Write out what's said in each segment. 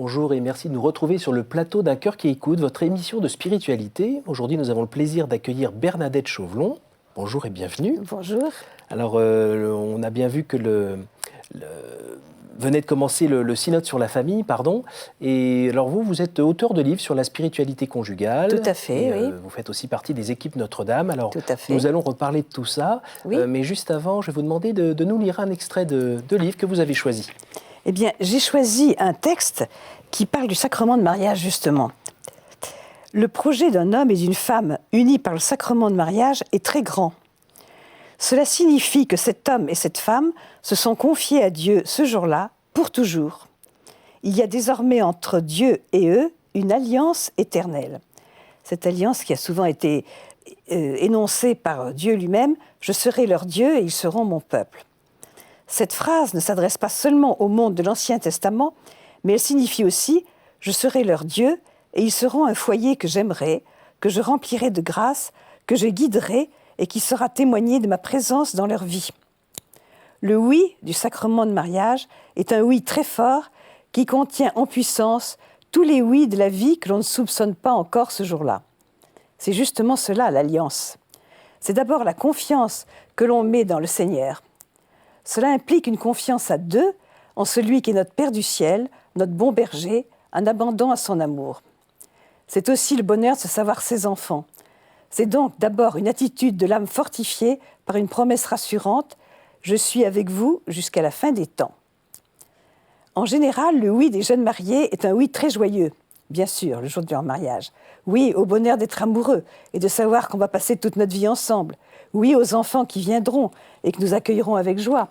bonjour et merci de nous retrouver sur le plateau d'Un cœur qui écoute, votre émission de spiritualité. Aujourd'hui, nous avons le plaisir d'accueillir Bernadette Chauvelon. Bonjour et bienvenue. Bonjour. Alors, on a bien vu que venait de commencer le synode sur la famille, pardon. Et alors vous êtes auteur de livres sur la spiritualité conjugale. Tout à fait, et, oui. Vous faites aussi partie des équipes Notre-Dame. Alors, tout à fait. Nous allons reparler de tout ça. Oui. Mais juste avant, je vais vous demander de nous lire un extrait de livre que vous avez choisi. Eh bien, j'ai choisi un texte qui parle du sacrement de mariage, justement. Le projet d'un homme et d'une femme unis par le sacrement de mariage est très grand. Cela signifie que cet homme et cette femme se sont confiés à Dieu ce jour-là, pour toujours. Il y a désormais entre Dieu et eux une alliance éternelle. Cette alliance qui a souvent été énoncée par Dieu lui-même, « Je serai leur Dieu et ils seront mon peuple ». Cette phrase ne s'adresse pas seulement au monde de l'Ancien Testament, mais elle signifie aussi « Je serai leur Dieu et ils seront un foyer que j'aimerai, que je remplirai de grâce, que je guiderai et qui sera témoigné de ma présence dans leur vie ». Le oui du sacrement de mariage est un oui très fort qui contient en puissance tous les oui de la vie que l'on ne soupçonne pas encore ce jour-là. C'est justement cela, l'alliance. C'est d'abord la confiance que l'on met dans le Seigneur. Cela implique une confiance à deux en celui qui est notre Père du ciel, notre bon berger, un abandon à son amour. C'est aussi le bonheur de se savoir ses enfants. C'est donc d'abord une attitude de l'âme fortifiée par une promesse rassurante « Je suis avec vous jusqu'à la fin des temps ». En général, le oui des jeunes mariés est un oui très joyeux, bien sûr, le jour de leur mariage. Oui au bonheur d'être amoureux et de savoir qu'on va passer toute notre vie ensemble. Oui aux enfants qui viendront et que nous accueillerons avec joie.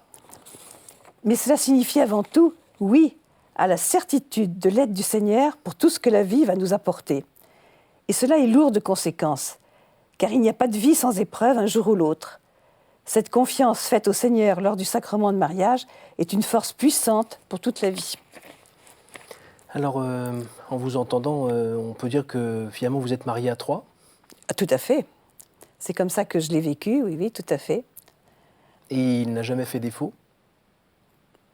Mais cela signifie avant tout oui à la certitude de l'aide du Seigneur pour tout ce que la vie va nous apporter. Et cela est lourd de conséquences, car il n'y a pas de vie sans épreuve un jour ou l'autre. Cette confiance faite au Seigneur lors du sacrement de mariage est une force puissante pour toute la vie. Alors, en vous entendant, on peut dire que finalement vous êtes mariés à trois ? Tout à fait. C'est comme ça que je l'ai vécu, oui, tout à fait. Et il n'a jamais fait défaut ?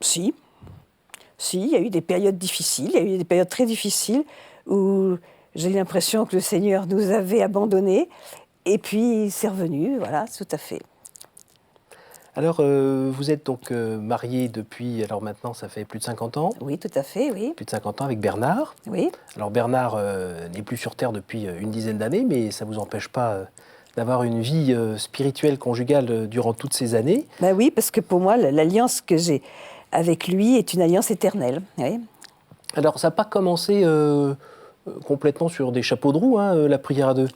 Si, il y a eu des périodes difficiles, il y a eu des périodes très difficiles où j'ai eu l'impression que le Seigneur nous avait abandonnés, et puis c'est revenu, voilà, tout à fait. Alors, vous êtes donc mariés depuis, alors maintenant ça fait plus de 50 ans ? Oui, tout à fait, oui. Plus de 50 ans avec Bernard. Oui. Alors Bernard n'est plus sur Terre depuis une dizaine d'années, mais ça ne vous empêche pas d'avoir une vie spirituelle, conjugale durant toutes ces années. Ben oui, parce que pour moi, l'alliance que j'ai avec lui est une alliance éternelle. Oui. Alors, ça n'a pas commencé complètement sur des chapeaux de roue, la prière à deux ?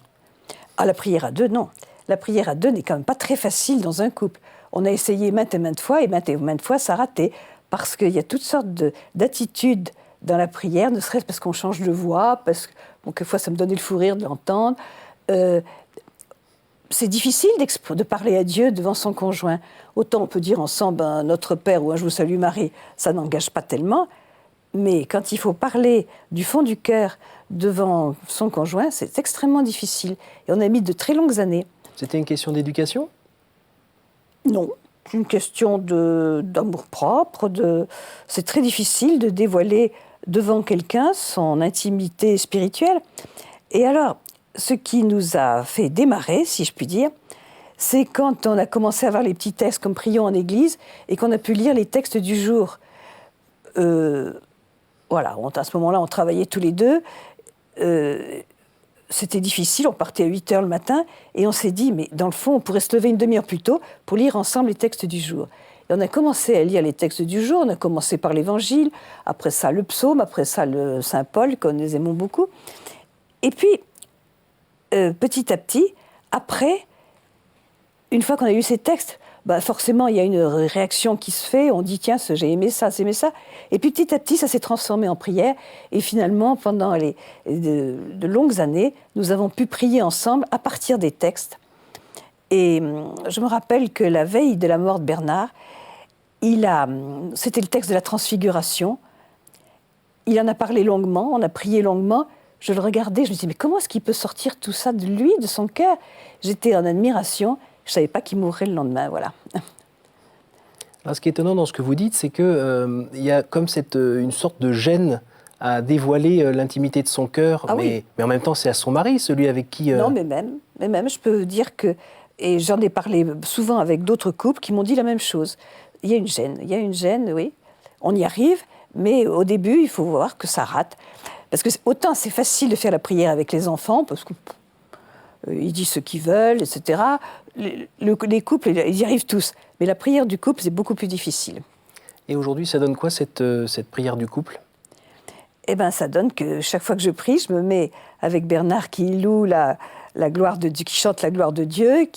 Ah, la prière à deux, non. La prière à deux n'est quand même pas très facile dans un couple. On a essayé maintes et maintes fois, et maintes fois, ça a raté. Parce qu'il y a toutes sortes d'attitudes dans la prière, ne serait-ce parce qu'on change de voix, parce que, bon, quelquefois, ça me donnait le fou rire de l'entendre. C'est difficile de parler à Dieu devant son conjoint. Autant on peut dire ensemble « Notre Père » ou « Je vous salue Marie », ça n'engage pas tellement. Mais quand il faut parler du fond du cœur devant son conjoint, c'est extrêmement difficile. Et on a mis de très longues années. C'était une question d'éducation ? Non, c'est une question d'amour-propre. C'est très difficile de dévoiler devant quelqu'un son intimité spirituelle. Et alors, ce qui nous a fait démarrer, si je puis dire, c'est quand on a commencé à avoir les petits textes comme Prions en Église et qu'on a pu lire les textes du jour. Voilà, à ce moment-là, on travaillait tous les deux. C'était difficile, on partait à 8h le matin et on s'est dit, mais dans le fond, on pourrait se lever une demi-heure plus tôt pour lire ensemble les textes du jour. Et on a commencé à lire les textes du jour, on a commencé par l'Évangile, après ça le psaume, après ça le Saint-Paul, que nous aimons beaucoup. Et puis, petit à petit, après, une fois qu'on a lu ces textes, forcément, il y a une réaction qui se fait. On dit, tiens, j'ai aimé ça, j'ai aimé ça. Et puis, petit à petit, ça s'est transformé en prière. Et finalement, pendant de longues années, nous avons pu prier ensemble à partir des textes. Et je me rappelle que la veille de la mort de Bernard, c'était le texte de la Transfiguration. Il en a parlé longuement, on a prié longuement. Je le regardais, je me disais, mais comment est-ce qu'il peut sortir tout ça de lui, de son cœur ? J'étais en admiration. Je ne savais pas qu'il mourrait le lendemain, voilà. Alors, ce qui est étonnant dans ce que vous dites, c'est qu'il y a comme une sorte de gêne à dévoiler l'intimité de son cœur, mais en même temps, c'est à son mari, celui avec qui... Non, mais même, je peux dire que, et j'en ai parlé souvent avec d'autres couples qui m'ont dit la même chose. Il y a une gêne, oui. On y arrive, mais au début, il faut voir que ça rate. Parce que autant c'est facile de faire la prière avec les enfants, parce qu'ils disent ce qu'ils veulent, etc. Les couples, ils y arrivent tous. Mais la prière du couple, c'est beaucoup plus difficile. Et aujourd'hui, ça donne quoi, cette prière du couple ? Eh bien, ça donne que chaque fois que je prie, je me mets avec Bernard qui loue la gloire de Dieu, qui chante la gloire de Dieu,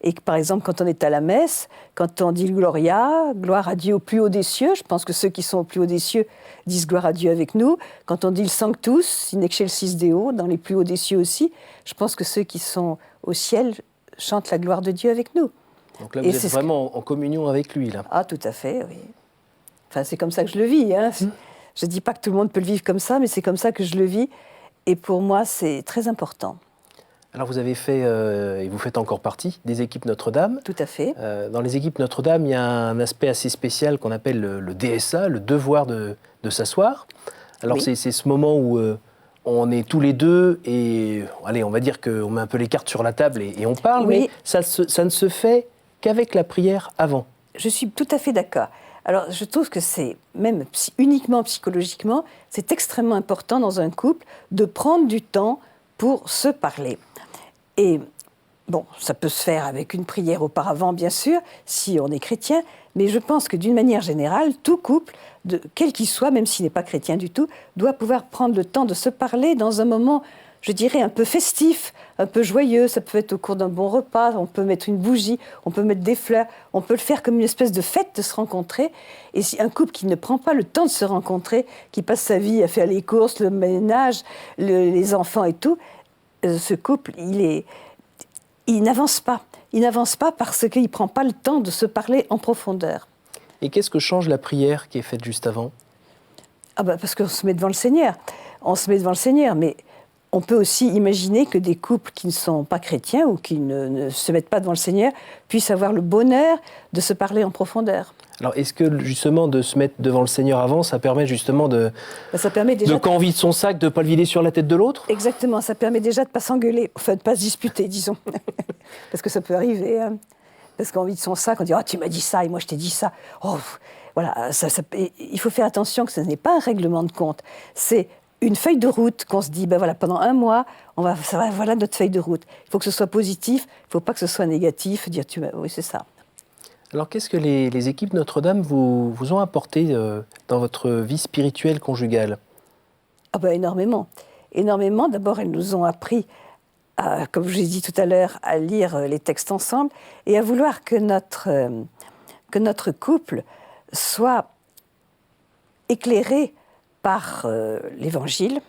et que, par exemple, quand on est à la messe, quand on dit Gloria, gloire à Dieu au plus haut des cieux, je pense que ceux qui sont au plus haut des cieux disent gloire à Dieu avec nous. Quand on dit le Sanctus, in excelsis Deo, dans les plus hauts des cieux aussi, je pense que ceux qui sont au ciel chantent la gloire de Dieu avec nous. Donc là, vous êtes vraiment en communion avec lui, là. Ah, tout à fait, oui. Enfin, c'est comme ça que je le vis, hein. Je ne dis pas que tout le monde peut le vivre comme ça, mais c'est comme ça que je le vis. Et pour moi, c'est très important. Alors vous avez fait, et vous faites encore partie, des équipes Notre-Dame. Tout à fait. Dans les équipes Notre-Dame, il y a un aspect assez spécial qu'on appelle le DSA, le devoir de s'asseoir. Alors oui. C'est ce moment où on est tous les deux et, allez, on va dire qu'on met un peu les cartes sur la table et on parle, oui. Mais ça ne se fait qu'avec la prière avant. Je suis tout à fait d'accord. Alors, je trouve que c'est, même uniquement psychologiquement, c'est extrêmement important dans un couple de prendre du temps pour se parler. Et bon, ça peut se faire avec une prière auparavant, bien sûr, si on est chrétien, mais je pense que d'une manière générale, tout couple, quel qu'il soit, même s'il n'est pas chrétien du tout, doit pouvoir prendre le temps de se parler dans un moment, je dirais, un peu festif, un peu joyeux. Ça peut être au cours d'un bon repas, on peut mettre une bougie, on peut mettre des fleurs, on peut le faire comme une espèce de fête de se rencontrer. Et si un couple qui ne prend pas le temps de se rencontrer, qui passe sa vie à faire les courses, le ménage, les enfants et tout, ce couple, il n'avance pas. Il n'avance pas parce qu'il ne prend pas le temps de se parler en profondeur. Et qu'est-ce que change la prière qui est faite juste avant ? Ah bah parce qu'on se met devant le Seigneur. On se met devant le Seigneur, mais on peut aussi imaginer que des couples qui ne sont pas chrétiens ou qui ne se mettent pas devant le Seigneur puissent avoir le bonheur de se parler en profondeur. Alors, est-ce que justement de se mettre devant le Seigneur avant, ça permet justement ça permet déjà quand on vide son sac, de ne pas le vider sur la tête de l'autre ? Exactement, ça permet déjà de ne pas s'engueuler, enfin de ne pas se disputer, disons. Parce que ça peut arriver, hein. Parce qu'on vide son sac, on dit « Oh, tu m'as dit ça et moi je t'ai dit ça. » Oh, voilà, il faut faire attention que ce n'est pas un règlement de compte. C'est une feuille de route qu'on se dit, ben voilà, pendant un mois, voilà notre feuille de route. Il faut que ce soit positif, il ne faut pas que ce soit négatif, dire oui, c'est ça. Alors, qu'est-ce que les équipes Notre-Dame vous ont apporté dans votre vie spirituelle conjugale ? Ah ben énormément. Énormément. D'abord, elles nous ont appris, comme je l'ai dit tout à l'heure, à lire les textes ensemble et à vouloir que notre couple soit éclairé par l'Évangile.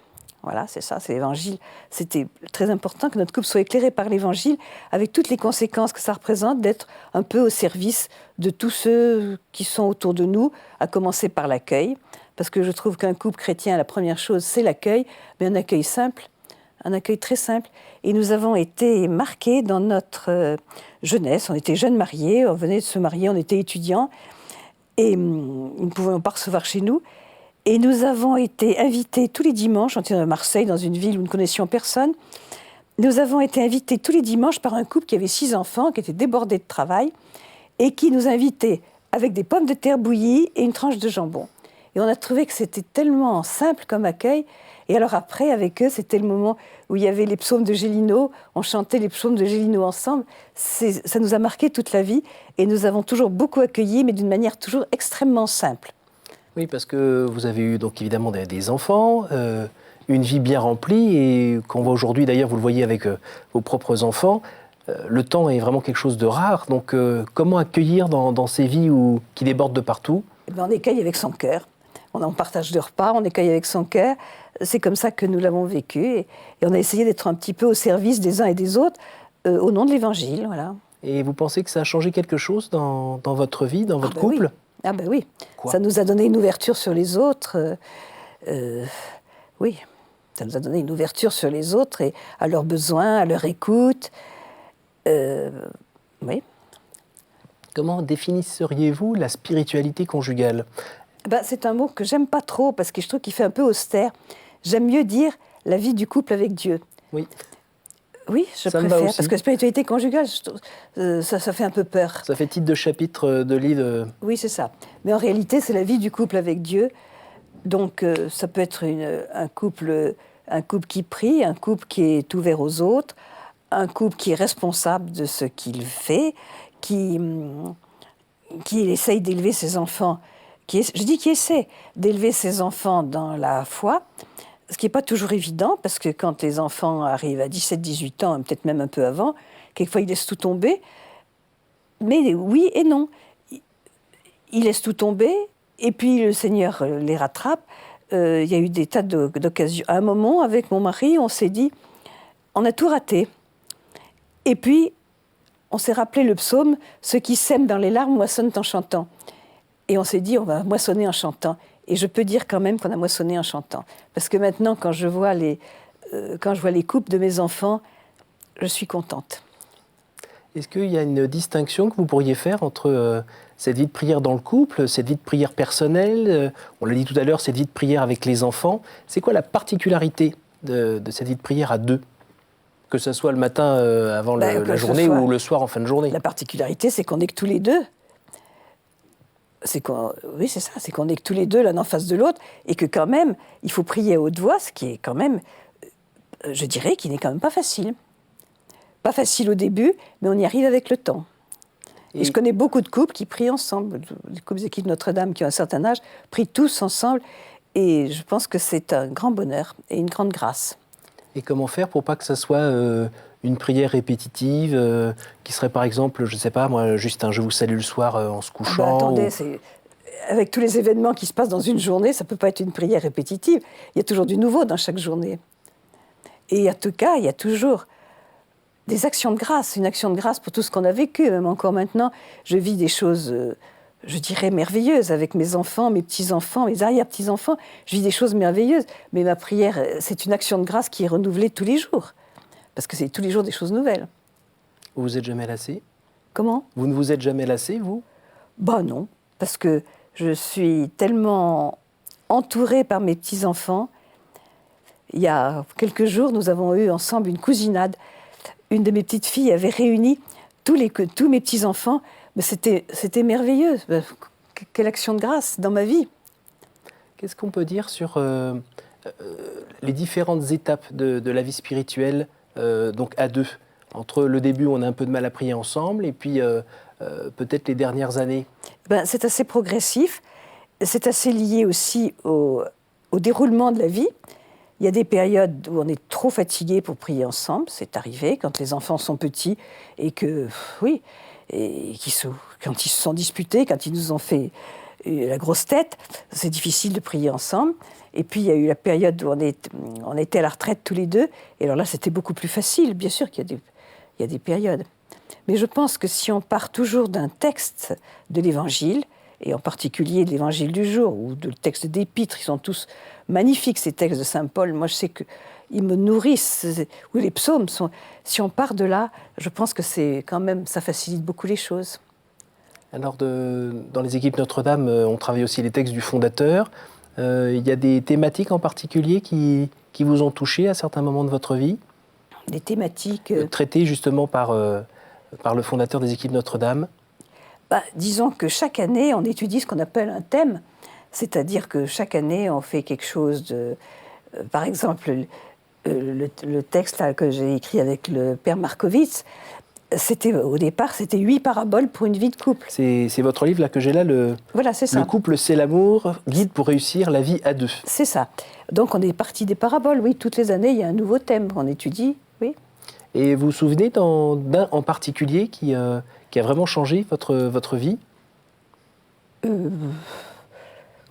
Voilà, c'est ça, c'est l'Évangile. C'était très important que notre couple soit éclairé par l'Évangile, avec toutes les conséquences que ça représente d'être un peu au service de tous ceux qui sont autour de nous, à commencer par l'accueil. Parce que je trouve qu'un couple chrétien, la première chose, c'est l'accueil, mais un accueil simple, un accueil très simple. Et nous avons été marqués dans notre jeunesse. On était jeunes mariés, on venait de se marier, on était étudiants, et nous ne pouvions pas recevoir chez nous. Et nous avons été invités tous les dimanches, on était à Marseille, dans une ville où nous ne connaissions personne. Nous avons été invités tous les dimanches par un couple qui avait 6 enfants, qui était débordé de travail, et qui nous invitait avec des pommes de terre bouillies et une tranche de jambon. Et on a trouvé que c'était tellement simple comme accueil. Et alors après, avec eux, c'était le moment où il y avait les psaumes de Gélineau, on chantait les psaumes de Gélineau ensemble. Ça nous a marqué toute la vie, et nous avons toujours beaucoup accueilli, mais d'une manière toujours extrêmement simple. Oui, parce que vous avez eu donc évidemment des enfants, une vie bien remplie, et qu'on voit aujourd'hui, d'ailleurs, vous le voyez avec vos propres enfants, le temps est vraiment quelque chose de rare. Donc, comment accueillir dans ces vies qui débordent de partout ? On accueille avec son cœur. On partage le repas, on accueille avec son cœur. C'est comme ça que nous l'avons vécu, et on a essayé d'être un petit peu au service des uns et des autres, au nom de l'Évangile, voilà. Et vous pensez que ça a changé quelque chose dans votre vie, dans votre couple ? Oui. Ah ben oui, Quoi ? Ça nous a donné une ouverture sur les autres. Oui, ça nous a donné une ouverture sur les autres et à leurs besoins, à leur écoute. Oui. Comment définisseriez-vous la spiritualité conjugale ? C'est un mot que j'aime pas trop parce que je trouve qu'il fait un peu austère. J'aime mieux dire la vie du couple avec Dieu. Oui. Oui, je préfère, parce que spiritualité conjugale, ça fait un peu peur. Ça fait titre de chapitre de livre. Oui, c'est ça. Mais en réalité, c'est la vie du couple avec Dieu. Donc, ça peut être un couple qui prie, un couple qui est ouvert aux autres, un couple qui est responsable de ce qu'il fait, qui essaye d'élever ses enfants, je dis qui essaie d'élever ses enfants dans la foi, ce qui n'est pas toujours évident, parce que quand les enfants arrivent à 17-18 ans, peut-être même un peu avant, quelquefois ils laissent tout tomber. Mais oui et non. Ils laissent tout tomber, et puis le Seigneur les rattrape. Il y a eu des tas d'occasions. À un moment, avec mon mari, on s'est dit, on a tout raté. Et puis, on s'est rappelé le psaume, « Ceux qui sèment dans les larmes moissonnent en chantant ». Et on s'est dit, on va moissonner en chantant. Et je peux dire quand même qu'on a moissonné en chantant. Parce que maintenant, quand je vois les couples de mes enfants, je suis contente. Est-ce qu'il y a une distinction que vous pourriez faire entre cette vie de prière dans le couple, cette vie de prière personnelle, on l'a dit tout à l'heure, cette vie de prière avec les enfants? C'est quoi la particularité de cette vie de prière à deux? Que ce soit le matin avant la journée ou le soir en fin de journée? La particularité, c'est qu'on est que tous les deux. Oui, c'est ça, c'est qu'on est que tous les deux l'un en face de l'autre, et que quand même, il faut prier à haute voix, ce qui est quand même, je dirais, qui n'est quand même pas facile. Pas facile au début, mais on y arrive avec le temps. Et je connais beaucoup de couples qui prient ensemble, les couples d'équipe Notre-Dame qui ont un certain âge, prient tous ensemble, et je pense que c'est un grand bonheur et une grande grâce. Et comment faire pour pas que ça soit une prière répétitive, qui serait par exemple, je ne sais pas, moi, juste un « Je vous salue » le soir en se couchant attendez, avec tous les événements qui se passent dans une journée, ça ne peut pas être une prière répétitive. Il y a toujours du nouveau dans chaque journée. Et en tout cas, il y a toujours des actions de grâce, une action de grâce pour tout ce qu'on a vécu. Même encore maintenant, je vis des choses, je dirais, merveilleuses avec mes enfants, mes petits-enfants, mes arrière-petits-enfants. Je vis des choses merveilleuses. Mais ma prière, c'est une action de grâce qui est renouvelée tous les jours. Parce que c'est tous les jours des choses nouvelles. Vous vous êtes jamais lassé? Comment? Vous ne vous êtes jamais lassé, vous? Non, parce que je suis tellement entourée par mes petits-enfants. Il y a quelques jours, nous avons eu ensemble une cousinade. Une de mes petites filles avait réuni tous mes petits-enfants. Mais c'était merveilleux. Quelle action de grâce dans ma vie. Qu'est-ce qu'on peut dire sur les différentes étapes de la vie spirituelle, donc à deux? Entre le début, on a un peu de mal à prier ensemble, et puis peut-être les dernières années. C'est assez progressif. C'est assez lié aussi au déroulement de la vie. Il y a des périodes où on est trop fatigué pour prier ensemble. C'est arrivé quand les enfants sont petits et que, oui, et quand ils se sont disputés, quand ils nous ont fait la grosse tête, c'est difficile de prier ensemble. Et puis, il y a eu la période où on était à la retraite tous les deux. Et alors là, c'était beaucoup plus facile. Bien sûr qu'il y a des périodes. Mais je pense que si on part toujours d'un texte de l'Évangile, et en particulier de l'Évangile du jour, ou de texte d'Épître, ils sont tous magnifiques, ces textes de Saint Paul. Moi, je sais qu'ils me nourrissent. Ou les psaumes, si on part de là, je pense que ça facilite beaucoup les choses. Alors, dans les équipes Notre-Dame, on travaille aussi les textes du fondateur. Il y a des thématiques en particulier qui vous ont touché à certains moments de votre vie? Des thématiques traitées justement par le fondateur des équipes Notre-Dame? Disons que chaque année, on étudie ce qu'on appelle un thème. C'est-à-dire que chaque année, on fait quelque chose de... par exemple, le texte là, que j'ai écrit avec le père Markovitz, au départ, c'était 8 paraboles pour une vie de couple. C'est votre livre là que j'ai là, Voilà, c'est ça. Le couple, c'est l'amour, guide pour réussir la vie à deux. C'est ça. Donc on est parti des paraboles, oui. Toutes les années, il y a un nouveau thème qu'on étudie, oui. Et vous vous souvenez d'un en particulier qui a vraiment changé votre vie?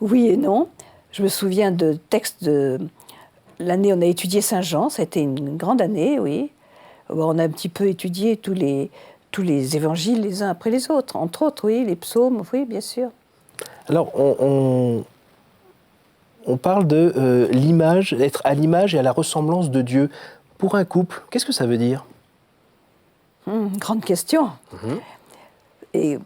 Oui et non. Je me souviens de textes de l'année où on a étudié Saint Jean. Ça a été une grande année, oui. On a un petit peu étudié tous les évangiles les uns après les autres. Entre autres, oui, les psaumes, oui, bien sûr. Alors, on parle de l'image, d'être à l'image et à la ressemblance de Dieu. Pour un couple, qu'est-ce que ça veut dire? Grande question. Et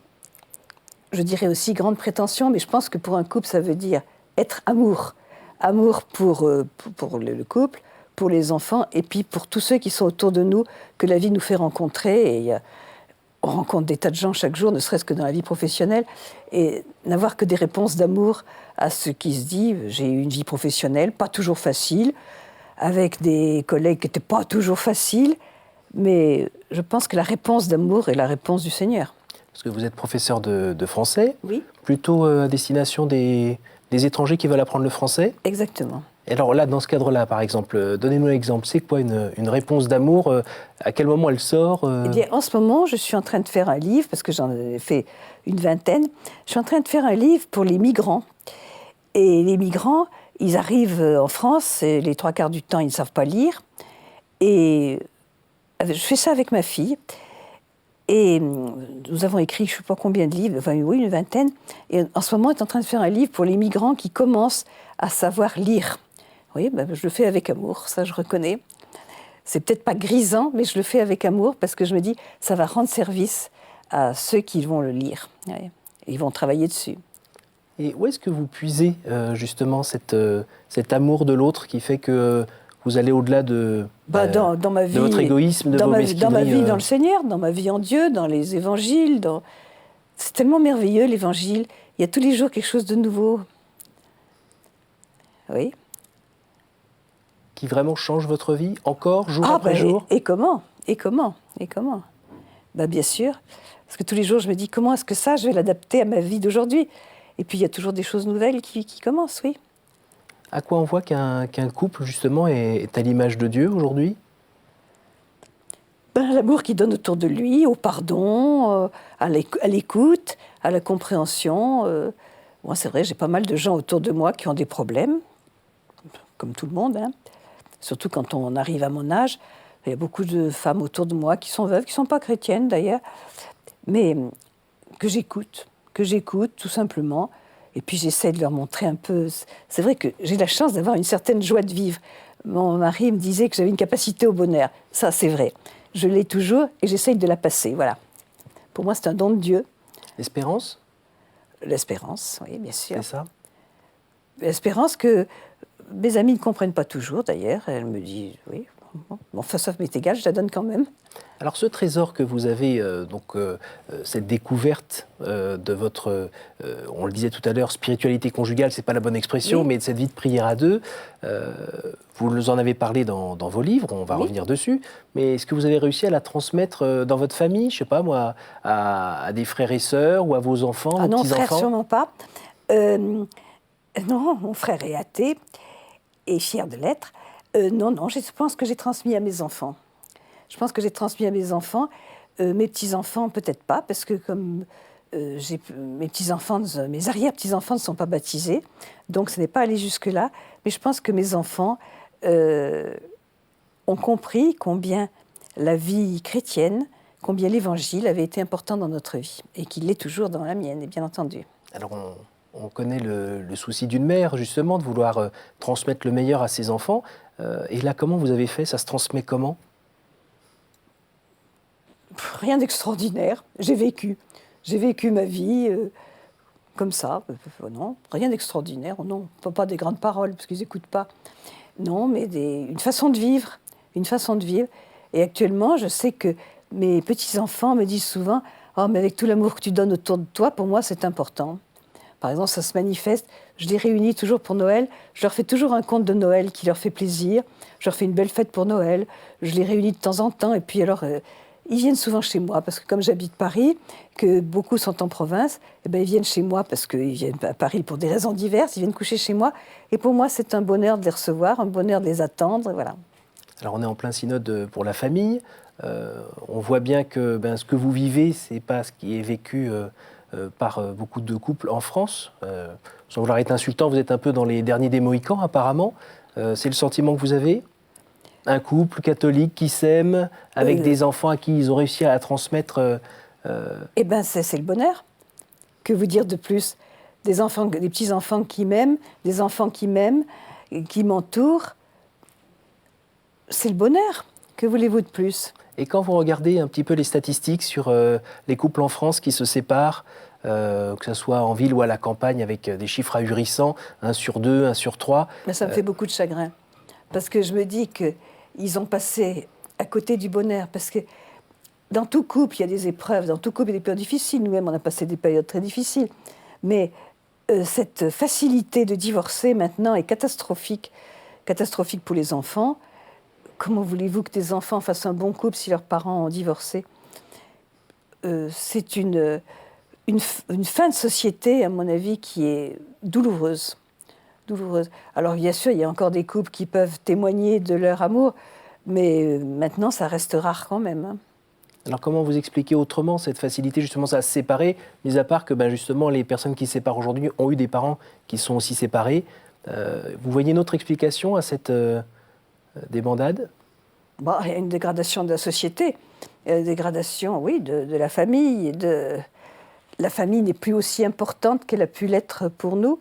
je dirais aussi grande prétention, mais je pense que pour un couple, ça veut dire être amour. Amour pour le couple, pour les enfants, et puis pour tous ceux qui sont autour de nous, que la vie nous fait rencontrer. Et on rencontre des tas de gens chaque jour, ne serait-ce que dans la vie professionnelle, et n'avoir que des réponses d'amour à ce qui se dit. J'ai eu une vie professionnelle, pas toujours facile, avec des collègues qui n'étaient pas toujours faciles, mais je pense que la réponse d'amour est la réponse du Seigneur. Parce que vous êtes professeur de français, Oui. Plutôt à destination des étrangers qui veulent apprendre le français. Exactement. Et alors là, dans ce cadre-là, par exemple, donnez-nous un exemple. C'est quoi une réponse d'amour? À quel moment elle sort? Eh bien, en ce moment, je suis en train de faire un livre, parce que j'en ai fait une vingtaine. Je suis en train de faire un livre pour les migrants. Et les migrants, ils arrivent en France, et les 3/4 du temps, ils ne savent pas lire. Et je fais ça avec ma fille. Et nous avons écrit, je ne sais pas combien de livres, enfin oui, une vingtaine. Et en ce moment, on est en train de faire un livre pour les migrants qui commencent à savoir lire. Oui, ben, je le fais avec amour, ça je reconnais. C'est peut-être pas grisant, mais je le fais avec amour parce que je me dis, ça va rendre service à ceux qui vont le lire. Oui. Ils vont travailler dessus. Et où est-ce que vous puisez justement cet amour de l'autre qui fait que vous allez au-delà de ma vie, de votre égoïsme, de vos mesquineries? Dans ma vie dans le Seigneur, dans ma vie en Dieu, dans les évangiles. C'est tellement merveilleux, l'évangile. Il y a tous les jours quelque chose de nouveau. Oui. Qui vraiment change votre vie, encore, jour après jour? Et comment? Bien sûr. Parce que tous les jours, je me dis, comment est-ce que ça, je vais l'adapter à ma vie d'aujourd'hui? Et puis, il y a toujours des choses nouvelles qui commencent, oui. À quoi on voit qu'un couple, justement, est à l'image de Dieu aujourd'hui? L'amour qu'il donne autour de lui, au pardon, à l'écoute, à la compréhension. Moi, c'est vrai, j'ai pas mal de gens autour de moi qui ont des problèmes, comme tout le monde, hein. Surtout quand on arrive à mon âge. Il y a beaucoup de femmes autour de moi qui sont veuves, qui ne sont pas chrétiennes d'ailleurs, mais que j'écoute tout simplement. Et puis j'essaie de leur montrer un peu. C'est vrai que j'ai la chance d'avoir une certaine joie de vivre. Mon mari me disait que j'avais une capacité au bonheur. Ça, c'est vrai. Je l'ai toujours et j'essaye de la passer. Voilà. Pour moi, c'est un don de Dieu. L'espérance? L'espérance, oui, bien sûr. C'est ça? L'espérance que mes amis ne comprennent pas toujours, d'ailleurs. Elles me disent, oui, bon, enfin, ça m'est égal, je la donne quand même. Alors ce trésor que vous avez, cette découverte de votre, on le disait tout à l'heure, spiritualité conjugale, c'est pas la bonne expression, Oui. mais de cette vie de prière à deux, vous en avez parlé dans vos livres, on va revenir dessus, mais est-ce que vous avez réussi à la transmettre dans votre famille, je sais pas moi, à des frères et sœurs ou à vos enfants, vos petits-enfants? Non, frère, sûrement pas. Non, mon frère est athée et fier de l'être. Non, je pense que j'ai transmis à mes enfants. Je pense que j'ai transmis à mes enfants. Mes petits-enfants, peut-être pas, parce que comme mes petits-enfants, mes arrière-petits-enfants ne sont pas baptisés, donc ce n'est pas allé jusque-là. Mais je pense que mes enfants ont compris combien la vie chrétienne, combien l'Évangile avait été important dans notre vie, et qu'il l'est toujours dans la mienne, et bien entendu. Alors on connaît le souci d'une mère, justement, de vouloir transmettre le meilleur à ses enfants. Et là, comment vous avez fait? Ça se transmet comment? Rien d'extraordinaire. J'ai vécu ma vie comme ça. Non, rien d'extraordinaire. Non, pas des grandes paroles, parce qu'ils n'écoutent pas. Non, mais une façon de vivre. Une façon de vivre. Et actuellement, je sais que mes petits-enfants me disent souvent « Oh, mais avec tout l'amour que tu donnes autour de toi, pour moi, c'est important. » Par exemple, ça se manifeste. Je les réunis toujours pour Noël. Je leur fais toujours un conte de Noël qui leur fait plaisir. Je leur fais une belle fête pour Noël. Je les réunis de temps en temps. Et puis alors, ils viennent souvent chez moi. Parce que comme j'habite Paris, que beaucoup sont en province, eh ben, ils viennent chez moi parce qu'ils viennent à Paris pour des raisons diverses. Ils viennent coucher chez moi. Et pour moi, c'est un bonheur de les recevoir, un bonheur de les attendre. Et voilà. Alors on est en plein synode pour la famille. On voit bien que ce que vous vivez, ce n'est pas ce qui est vécu par beaucoup de couples en France. Sans vouloir être insultant, vous êtes un peu dans les derniers des Mohicans, apparemment. C'est le sentiment que vous avez? Un couple catholique qui s'aime, avec des enfants à qui ils ont réussi à transmettre... Eh bien, c'est le bonheur. Que vous dire de plus? Des petits-enfants qui m'aiment, des enfants qui m'aiment, qui m'entourent. C'est le bonheur. Que voulez-vous de plus? Et quand vous regardez un petit peu les statistiques sur les couples en France qui se séparent, que ce soit en ville ou à la campagne, avec des chiffres ahurissants, 1 sur 2, 1 sur 3. Mais ça me fait beaucoup de chagrin, parce que je me dis qu'ils ont passé à côté du bonheur, parce que dans tout couple, il y a des épreuves, dans tout couple, il y a des périodes difficiles. Nous-mêmes, on a passé des périodes très difficiles. Mais cette facilité de divorcer maintenant est catastrophique pour les enfants. Comment voulez-vous que des enfants fassent un bon couple si leurs parents ont divorcé ? C'est une fin de société, à mon avis, qui est douloureuse. Alors, bien sûr, il y a encore des couples qui peuvent témoigner de leur amour, mais maintenant, ça reste rare quand même. Hein. Alors, comment vous expliquez autrement cette facilité justement à se séparer, mis à part que justement les personnes qui se séparent aujourd'hui ont eu des parents qui sont aussi séparés. Vous voyez une autre explication à cette débandade ? Il y a une dégradation de la société, une dégradation, oui, de la famille. La famille n'est plus aussi importante qu'elle a pu l'être pour nous.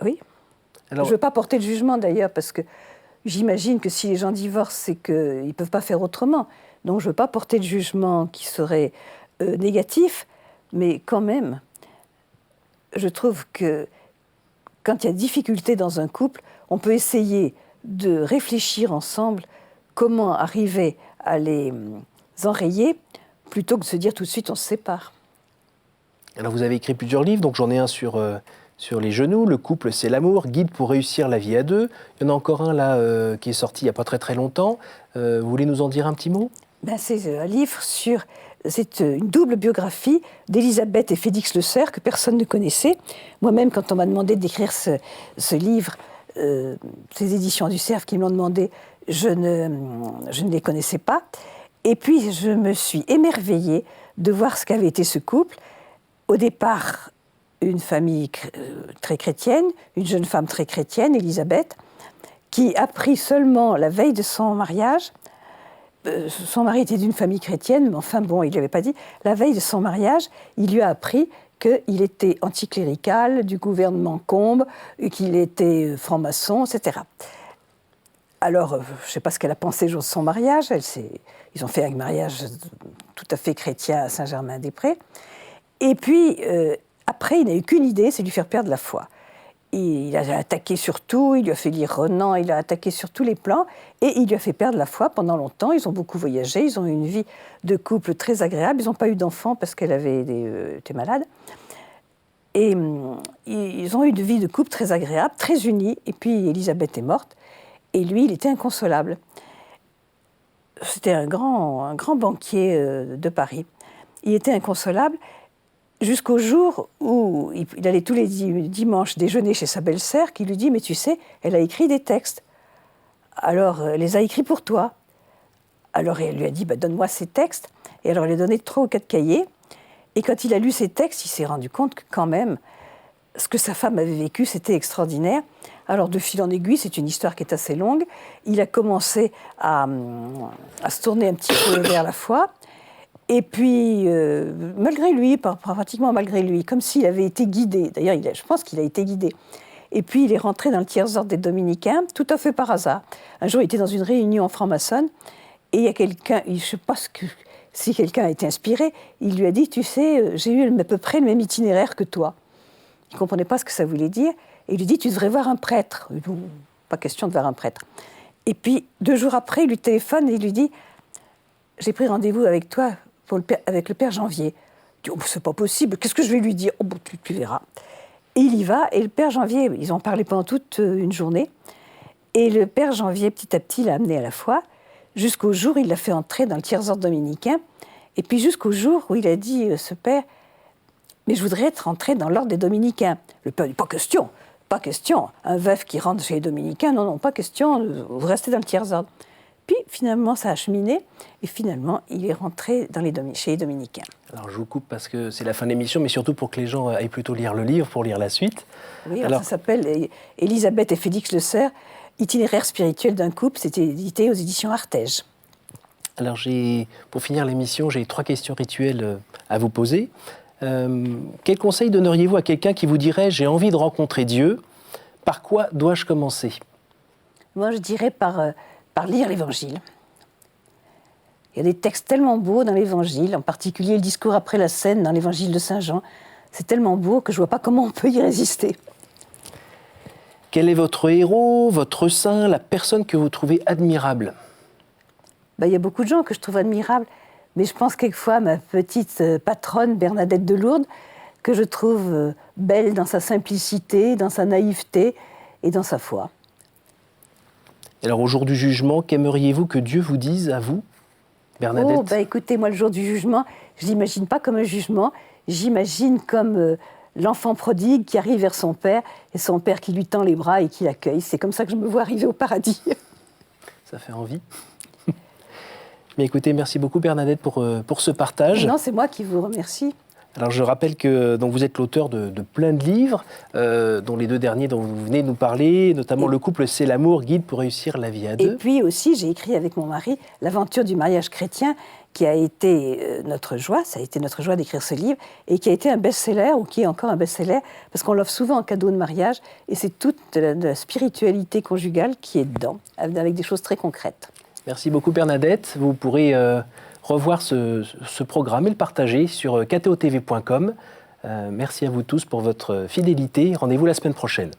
Oui. Alors, je ne veux pas porter de jugement d'ailleurs, parce que j'imagine que si les gens divorcent, c'est qu'ils ne peuvent pas faire autrement. Donc je ne veux pas porter de jugement qui serait négatif, mais quand même, je trouve que quand il y a difficulté dans un couple, on peut essayer de réfléchir ensemble comment arriver à les enrayer, plutôt que de se dire tout de suite on se sépare. Alors vous avez écrit plusieurs livres, donc j'en ai un sur les genoux, Le couple c'est l'amour, guide pour réussir la vie à deux. Il y en a encore un là qui est sorti il n'y a pas très très longtemps. Vous voulez nous en dire un petit mot ? C'est un livre c'est une double biographie d'Élisabeth et Félix Le Serre que personne ne connaissait. Moi-même, quand on m'a demandé d'écrire ce livre, ces éditions du Cerf qui me l'ont demandé, je ne les connaissais pas. Et puis, je me suis émerveillée de voir ce qu'avait été ce couple. Au départ, une famille très chrétienne, une jeune femme très chrétienne, Élisabeth, qui apprit seulement la veille de son mariage. Son mari était d'une famille chrétienne, mais enfin bon, il ne lui avait pas dit. La veille de son mariage, il lui a appris qu'il était anticlérical, du gouvernement Combes, qu'il était franc-maçon, etc. Alors, je ne sais pas ce qu'elle a pensé le jour de son mariage. Ils ont fait un mariage tout à fait chrétien à Saint-Germain-des-Prés. Et puis, après, il n'a eu qu'une idée, c'est de lui faire perdre la foi. Il a attaqué sur tout, il lui a fait lire Renan, il a attaqué sur tous les plans, et il lui a fait perdre la foi pendant longtemps. Ils ont beaucoup voyagé, ils ont eu une vie de couple très agréable. Ils n'ont pas eu d'enfants parce qu'elle était malade. Et ils ont eu une vie de couple très agréable, très unie. Et puis Élisabeth est morte, et lui, il était inconsolable. C'était un grand banquier de Paris. Il était inconsolable. Jusqu'au jour où il allait tous les dimanches déjeuner chez sa belle-sœur, qui lui dit « Mais tu sais, elle a écrit des textes. Alors, elle les a écrits pour toi. » Alors, elle lui a dit « Donne-moi ces textes. » Et alors, elle lui a donné 3 ou 4 cahiers. Et quand il a lu ces textes, il s'est rendu compte que quand même, ce que sa femme avait vécu, c'était extraordinaire. Alors, de fil en aiguille, c'est une histoire qui est assez longue. Il a commencé à se tourner un petit peu vers la foi. Et puis, malgré lui, pratiquement malgré lui, comme s'il avait été guidé. D'ailleurs, je pense qu'il a été guidé. Et puis, il est rentré dans le tiers-ordre des Dominicains, tout à fait par hasard. Un jour, il était dans une réunion franc-maçonne, et il y a quelqu'un, je ne sais pas si quelqu'un a été inspiré, il lui a dit « Tu sais, j'ai eu à peu près le même itinéraire que toi. » Il ne comprenait pas ce que ça voulait dire. Et il lui dit « Tu devrais voir un prêtre. » Il dit « Pas question de voir un prêtre. » Et puis, 2 jours après, il lui téléphone et il lui dit « J'ai pris rendez-vous avec toi. Avec le père Janvier. » Il dit « Oh, c'est pas possible, qu'est-ce que je vais lui dire ?»« Oh, tu verras. » Et il y va, et le père Janvier, ils ont parlé pendant toute une journée, et le père Janvier, petit à petit, l'a amené à la foi, jusqu'au jour où il l'a fait entrer dans le tiers-ordre dominicain, et puis jusqu'au jour où il a dit « Ce père, mais je voudrais être entré dans l'ordre des Dominicains. » Le père dit « Pas question, un veuf qui rentre chez les Dominicains, non, pas question, vous restez dans le tiers-ordre. » Puis, finalement, ça a cheminé, et finalement, il est rentré chez les Dominicains. Alors, je vous coupe parce que c'est la fin de l'émission, mais surtout pour que les gens aillent plutôt lire le livre, pour lire la suite. Oui, alors ça s'appelle « Élisabeth et Félix Le Serre, itinéraire spirituel d'un couple », c'était édité aux éditions Artege. Alors, pour finir l'émission, j'ai 3 questions rituelles à vous poser. Quel conseil donneriez-vous à quelqu'un qui vous dirait « J'ai envie de rencontrer Dieu, par quoi dois-je commencer ?» Moi, je dirais par lire l'Évangile. Il y a des textes tellement beaux dans l'Évangile, en particulier le discours après la scène dans l'Évangile de Saint Jean. C'est tellement beau que je ne vois pas comment on peut y résister. Quel est votre héros, votre saint, la personne que vous trouvez admirable ? Il y a beaucoup de gens que je trouve admirables, mais je pense quelquefois à ma petite patronne Bernadette de Lourdes, que je trouve belle dans sa simplicité, dans sa naïveté et dans sa foi. Alors au jour du jugement, qu'aimeriez-vous que Dieu vous dise à vous, Bernadette ? Écoutez, moi le jour du jugement, je ne l'imagine pas comme un jugement, j'imagine comme l'enfant prodigue qui arrive vers son père, et son père qui lui tend les bras et qui l'accueille. C'est comme ça que je me vois arriver au paradis. Ça fait envie. Mais écoutez, merci beaucoup Bernadette pour ce partage. Non, c'est moi qui vous remercie. Alors je rappelle que donc, vous êtes l'auteur de plein de livres, dont les 2 derniers dont vous venez de nous parler, notamment Le couple c'est l'amour, guide pour réussir la vie à 2. Et puis aussi, j'ai écrit avec mon mari L'aventure du mariage chrétien, qui a été notre joie, ça a été notre joie d'écrire ce livre, et qui a été un best-seller, ou qui est encore un best-seller, parce qu'on l'offre souvent en cadeau de mariage, et c'est toute de la spiritualité conjugale qui est dedans, avec des choses très concrètes. Merci beaucoup Bernadette. Vous pourrez revoir ce programme et le partager sur ktotv.com. Merci à vous tous pour votre fidélité. Rendez-vous la semaine prochaine.